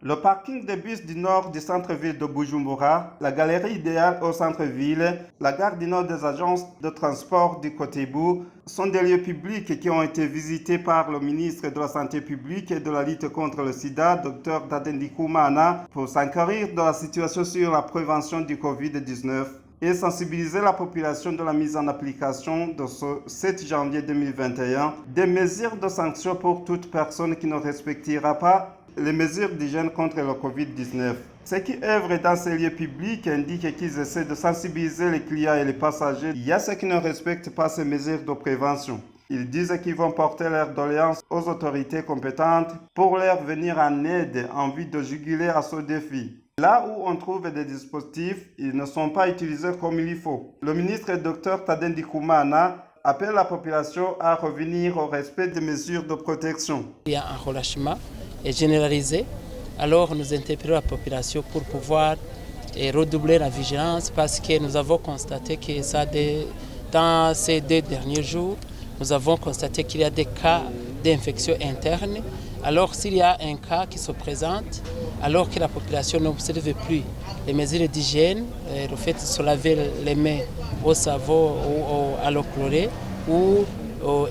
Le parking des bus du nord du centre-ville de Bujumbura, la galerie idéale au centre-ville, la gare du nord des agences de transport du Kotebu sont des lieux publics qui ont été visités par le ministre de la Santé publique et de la lutte contre le sida, Dr Dadendi Koumana, pour s'enquérir de la situation sur la prévention du Covid-19 et sensibiliser la population de la mise en application de ce 7 janvier 2021 des mesures de sanction pour toute personne qui ne respectera pas les mesures d'hygiène contre le Covid-19. Ceux qui œuvrent dans ces lieux publics indiquent qu'ils essaient de sensibiliser les clients et les passagers. Il y a ceux qui ne respectent pas ces mesures de prévention. Ils disent qu'ils vont porter leurs doléances aux autorités compétentes pour leur venir en aide en vue de juguler à ce défi. Là où on trouve des dispositifs, ils ne sont pas utilisés comme il faut. Le ministre Dr Dadendi Koumana appelle la population à revenir au respect des mesures de protection. Il y a un relâchement généralisé. Alors nous interpellons la population pour pouvoir redoubler la vigilance parce que nous avons constaté que dans ces 2 derniers jours, nous avons constaté qu'il y a des cas d'infection interne. Alors s'il y a un cas qui se présente, alors que la population n'observe plus les mesures d'hygiène, le fait de se laver les mains au savon ou à l'eau chlorée, ou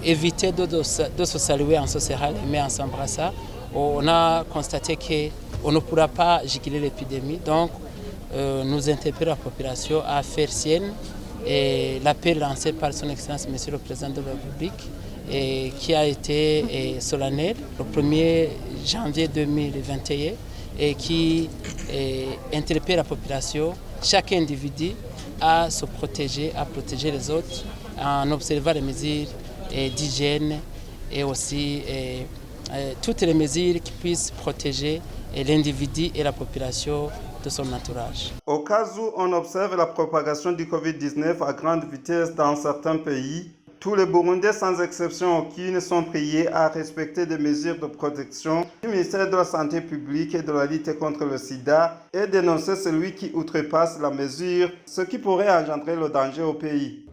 éviter de se saluer en se serrant les mains en s'embrassant, on a constaté qu'on ne pourra pas juguler l'épidémie. Donc nous interpellons la population à faire sienne et l'appel lancé par son Excellence Monsieur le Président de la République et qui a été solennel le 1er janvier 2021 et qui interpelle la population, chaque individu à se protéger, à protéger les autres en observant les mesures d'hygiène et aussi toutes les mesures qui puissent protéger l'individu et la population de son entourage. Au cas où on observe la propagation du Covid-19 à grande vitesse dans certains pays, tous les Burundais, sans exception aucune, sont priés à respecter des mesures de protection du ministère de la Santé publique et de la lutte contre le sida et dénoncer celui qui outrepasse la mesure, ce qui pourrait engendrer le danger au pays.